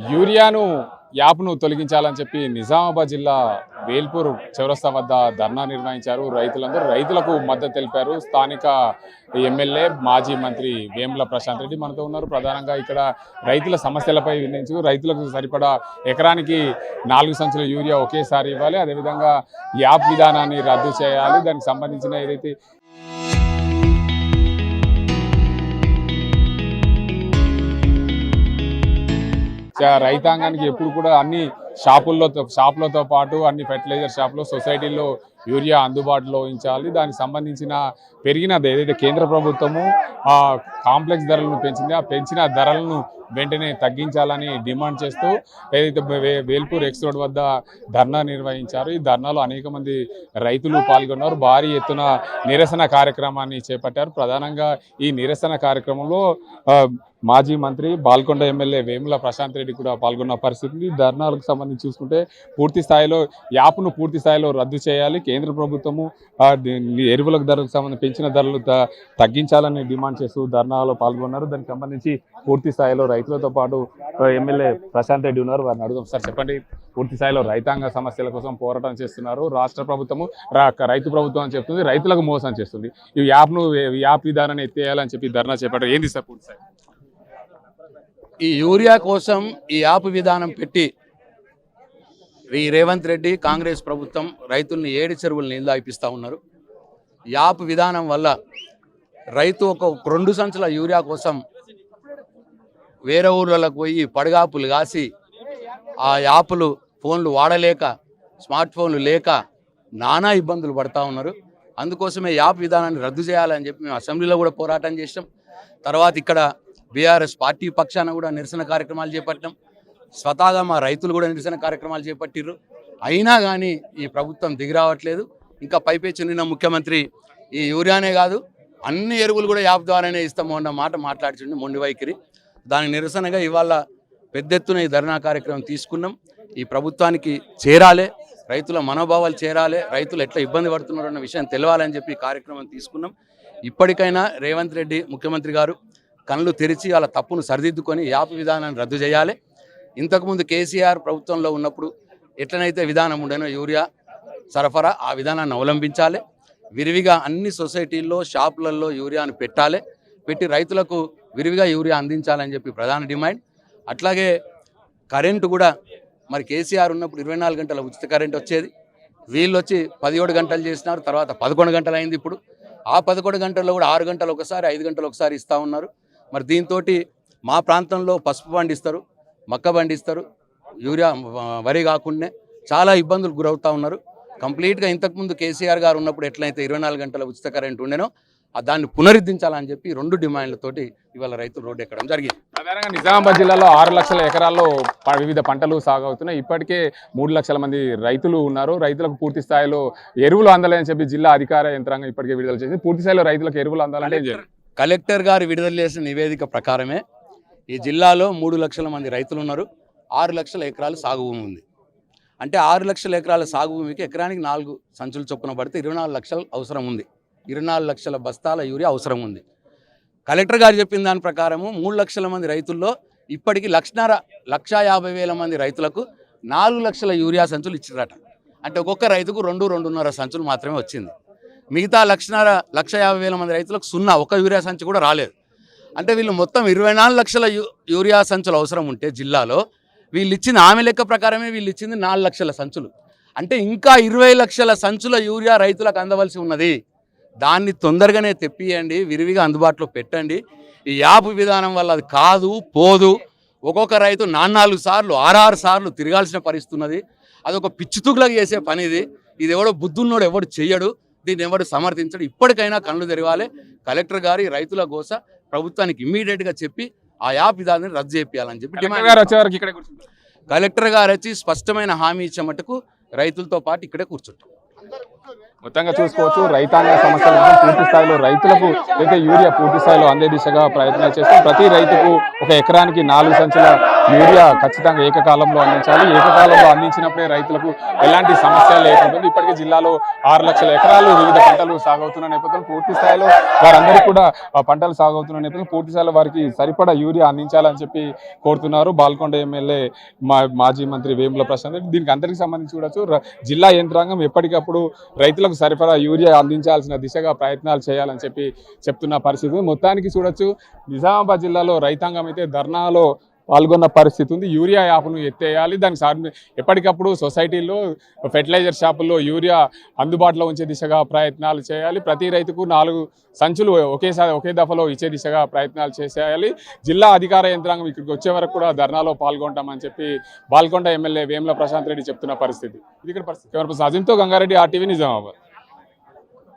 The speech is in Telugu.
యూరియాను యాప్ను తొలగించాలని చెప్పి నిజామాబాద్ జిల్లా వేల్పూర్ చౌరస్తా వద్ద ధర్నా నిర్వహించారు. రైతులకు మద్దతు తెలిపారు. స్థానిక ఎమ్మెల్యే మాజీ మంత్రి వేముల ప్రశాంత్ రెడ్డి మనతో ఉన్నారు. ప్రధానంగా ఇక్కడ రైతుల సమస్యలపై వినియోగించు రైతులకు సరిపడా ఎకరానికి 4 సంచుల యూరియా ఒకేసారి ఇవ్వాలి, అదేవిధంగా యాప్ విధానాన్ని రద్దు చేయాలి, దానికి సంబంధించిన ఏదైతే రైతాంగానికి ఎప్పుడు కూడా అన్ని షాపులతో పాటు అన్ని ఫెర్టిలైజర్ షాపులో సొసైటీల్లో యూరియా అందుబాటులో ఉంచాలి. దానికి సంబంధించిన పెరిగిన ఏదైతే కేంద్ర ప్రభుత్వము కాంప్లెక్స్ ధరలను పెంచింది, ఆ పెంచిన ధరలను వెంటనే తగ్గించాలని డిమాండ్ చేస్తూ ఏదైతే వేల్పూర్ ఎక్స్ రోడ్ వద్ద ధర్నా నిర్వహించారు. ఈ ధర్నాలో అనేక మంది రైతులు పాల్గొన్నారు. భారీ ఎత్తున నిరసన కార్యక్రమాన్ని చేపట్టారు. ప్రధానంగా ఈ నిరసన కార్యక్రమంలో మాజీ మంత్రి బాల్కొండ ఎమ్మెల్యే వేముల ప్రశాంత్ రెడ్డి కూడా పాల్గొన్న పరిస్థితి. ధర్నాలకు సంబంధించి చూసుకుంటే పూర్తి స్థాయిలో రద్దు చేయాలి, కేంద్ర ప్రభుత్వము ఎరువులకు ధరలకు సంబంధించి పెంచిన ధరలు తగ్గించాలని డిమాండ్ చేస్తూ ధర్నాలో పాల్గొన్నారు. దానికి సంబంధించి పూర్తి స్థాయిలో రైతులతో పాటు ఎమ్మెల్యే ప్రశాంత్ రెడ్డి ఉన్నారు. వారిని అడుగుదాం. సార్ చెప్పండి, పూర్తి స్థాయిలో రైతాంగ సమస్యల కోసం పోరాటం చేస్తున్నారు. రాష్ట్ర ప్రభుత్వము రైతు ప్రభుత్వం అని చెప్తుంది, రైతులకు మోసం చేస్తుంది. ఈ యాప్ విధానాన్ని ఎత్తేయాలని చెప్పి ధర్నా చేపట్టారు. ఏంది సార్ పూర్తి స్థాయి? ఈ యూరియా కోసం ఈ యాప్ విధానం పెట్టి ఈ రేవంత్ రెడ్డి కాంగ్రెస్ ప్రభుత్వం రైతుల్ని 7 చెరువులు నీళ్ళు తాగిపిస్తూ ఉన్నారు. యాప్ విధానం వల్ల రైతు ఒక 2 సంచుల యూరియా కోసం వేరే ఊళ్ళకు పోయి పడగాపులు కాసి ఆ యాప్లు ఫోన్లు వాడలేక, స్మార్ట్ ఫోన్లు లేక నానా ఇబ్బందులు పడుతూ ఉన్నారు. అందుకోసమే యాప్ విధానాన్ని రద్దు చేయాలని చెప్పి మేము అసెంబ్లీలో కూడా పోరాటం చేసాం. తర్వాత ఇక్కడ బీఆర్ఎస్ పార్టీ పక్షాన కూడా నిరసన కార్యక్రమాలు చేపట్టాం. స్వతహాగా మా రైతులు కూడా నిరసన కార్యక్రమాలు చేపట్టిర్రు. అయినా కానీ ఈ ప్రభుత్వం దిగిరావట్లేదు. ఇంకా పైపెచ్చు నిన్న ముఖ్యమంత్రి ఈ యూరియానే కాదు అన్ని ఎరువులు కూడా యాప్ ద్వారానే ఇస్తాము అన్న మాట మాట్లాడుచుండి మొండి వైఖరి. దానికి నిరసనగా ఇవాళ పెద్ద ఎత్తున ఈ ధర్నా కార్యక్రమం తీసుకున్నాం. ఈ ప్రభుత్వానికి చేరాలి, రైతుల మనోభావాలు చేరాలి, రైతులు ఎట్లా ఇబ్బంది పడుతున్నారు అన్న విషయం తెలవాలని చెప్పి ఈ కార్యక్రమం తీసుకున్నాం. ఇప్పటికైనా రేవంత్ రెడ్డి ముఖ్యమంత్రి గారు కళ్ళు తెరిచి వాళ్ళ తప్పును సరిదిద్దుకొని యాప్ విధానాన్ని రద్దు చేయాలి. ఇంతకుముందు కేసీఆర్ ప్రభుత్వంలో ఉన్నప్పుడు ఎట్లనైతే విధానం ఉండేనో యూరియా సరఫరా, ఆ విధానాన్ని అవలంబించాలి. విరివిగా అన్ని సొసైటీల్లో షాపులలో యూరియాను పెట్టి రైతులకు విరివిగా యూరియా అందించాలని చెప్పి ప్రధాన డిమాండ్. అట్లాగే కరెంటు కూడా మరి కేసీఆర్ ఉన్నప్పుడు 24 గంటల ఉచిత కరెంట్ వచ్చేది. వీళ్ళు వచ్చి 17 గంటలు చేసినారు, తర్వాత 11 గంటలు అయింది. ఇప్పుడు ఆ 11 గంటల్లో కూడా 6 గంటలు ఒకసారి, 5 గంటలు ఒకసారి ఇస్తూ ఉన్నారు. మరి దీంతో మా ప్రాంతంలో పసుపు పండిస్తారు, మక్క పండిస్తారు, యూరియా వరి కాకుండా చాలా ఇబ్బందులు గురవుతూ ఉన్నారు. కంప్లీట్గా ఇంతకుముందు కేసీఆర్ గారు ఉన్నప్పుడు ఎట్లయితే 24 గంటల ఉచిత కరెంట్ ఉండేనో దాన్ని పునరుద్ధరించాలని చెప్పి 2 డిమాండ్లతోటి ఇవాళ రైతులు రోడ్డు ఎక్కడం జరిగింది. ప్రధానంగా నిజామాబాద్ జిల్లాలో 6 లక్షల ఎకరాల్లో వివిధ పంటలు సాగవుతున్నాయి. ఇప్పటికే 3 లక్షల మంది రైతులు ఉన్నారు. రైతులకు పూర్తి స్థాయిలో ఎరువులు అందాలని చెప్పి జిల్లా అధికార యంత్రాంగం ఇప్పటికే విడుదల చేసింది. పూర్తి స్థాయిలో రైతులకు ఎరువులు అందాలంటే కలెక్టర్ గారు విడుదల చేసిన నివేదిక ప్రకారమే ఈ జిల్లాలో 3 లక్షల మంది రైతులు ఉన్నారు. 6 లక్షల ఎకరాలు సాగు భూమి ఉంది. అంటే 6 లక్షల ఎకరాల సాగు భూమికి ఎకరానికి 4 సంచులు చొప్పున పడితే 24 లక్షలు అవసరం ఉంది. 24 లక్షల బస్తాల యూరియా అవసరం ఉంది. కలెక్టర్ గారు చెప్పిన దాని ప్రకారము 3 లక్షల మంది రైతుల్లో ఇప్పటికీ 1,50,000 మంది రైతులకు 4 లక్షల యూరియా సంచులు ఇచ్చిరట. అంటే ఒక్కొక్క రైతుకు 2-2.5 సంచులు మాత్రమే వచ్చింది. మిగతా 1,50,000 మంది రైతులకు 0 ఒక్క యూరియా సంచి కూడా రాలేదు. అంటే వీళ్ళు మొత్తం 24 లక్షల యూరియా సంచులు అవసరం ఉంటే జిల్లాలో వీళ్ళు ఇచ్చింది ఆమె లెక్క ప్రకారమే వీళ్ళు ఇచ్చింది 4 లక్షల సంచులు. అంటే ఇంకా 20 లక్షల సంచుల యూరియా రైతులకు అందవలసి ఉన్నది. దాన్ని తొందరగానే తెప్పియండి, విరివిగా అందుబాటులో పెట్టండి. ఈ యాప్ విధానం వల్ల అది కాదు పోదు. ఒక్కొక్క రైతు 4 సార్లు 6 సార్లు తిరగాల్సిన పరిస్థితి ఉన్నది. అదొక పిచ్చితుగులకు చేసే పని ఇది. ఇది ఎవడో బుద్ధున్నోడు ఎవడు చెయ్యడు, దీన్ని ఎవడు సమర్థించడు. ఇప్పటికైనా కళ్ళు తెరవాలి. కలెక్టర్ గారి రైతుల గోస ప్రభుత్వానికి ఇమ్మీడియట్గా చెప్పి ఆ యాప్ విధానాన్ని రద్దు చేయాలని చెప్పి కలెక్టర్ గారు వచ్చి స్పష్టమైన హామీ ఇచ్చే మటుకు రైతులతో పాటు ఇక్కడే కూర్చుంటాం. మొత్తంగా చూసుకోవచ్చు, రైతాంగ సమస్యల కోసం పూర్తి స్థాయిలో రైతులకు అయితే యూరియా పూర్తి స్థాయిలో అందే దిశగా ప్రయత్నాలు చేస్తాం. ప్రతి రైతుకు ఒక ఎకరానికి 4 సంచుల యూరియా ఖచ్చితంగా ఏకకాలంలో అందించాలి. ఏకకాలంలో అందించినప్పుడే రైతులకు ఎలాంటి సమస్య లేకుంటుంది. ఇప్పటికే జిల్లాలో 6 లక్షల ఎకరాలు వివిధ పంటలు సాగవుతున్న నేపథ్యంలో పూర్తి స్థాయిలో వారందరికీ కూడా పంటలు సాగవుతున్న నేపథ్యంలో పూర్తి స్థాయిలో వారికి సరిపడా యూరియా అందించాలని చెప్పి కోరుతున్నారు బాల్కొండ ఎమ్మెల్యే మాజీ మంత్రి వేముల ప్రశాంత్ రెడ్డి. దీనికి అందరికీ సంబంధించి చూడొచ్చు జిల్లా యంత్రాంగం ఎప్పటికప్పుడు రైతులకు సరిపడా యూరియా అందించాల్సిన దిశగా ప్రయత్నాలు చేయాలని చెప్పి చెప్తున్న పరిస్థితి మొత్తానికి చూడొచ్చు. నిజామాబాద్ జిల్లాలో రైతాంగం అయితే ధర్నాలో పాల్గొన్న పరిస్థితి ఉంది. యూరియా యాప్ను ఎత్తేయాలి, దానికి ఎప్పటికప్పుడు సొసైటీల్లో ఫెర్టిలైజర్ షాపుల్లో యూరియా అందుబాటులో ఉంచే దిశగా ప్రయత్నాలు చేయాలి. ప్రతి రైతుకు 4 సంచులు ఒకే దఫలో ఇచ్చే దిశగా ప్రయత్నాలు చేసేయాలి. జిల్లా అధికార యంత్రాంగం ఇక్కడికి వచ్చే వరకు కూడా ధర్నాలో పాల్గొంటామని చెప్పి బాల్కొండ ఎమ్మెల్యే వేముల ప్రశాంత్ రెడ్డి చెప్తున్న పరిస్థితి. ఇది ఇక్కడ పరిస్థితి. అజింతో గంగారెడ్డి RTV నిజామాబాద్.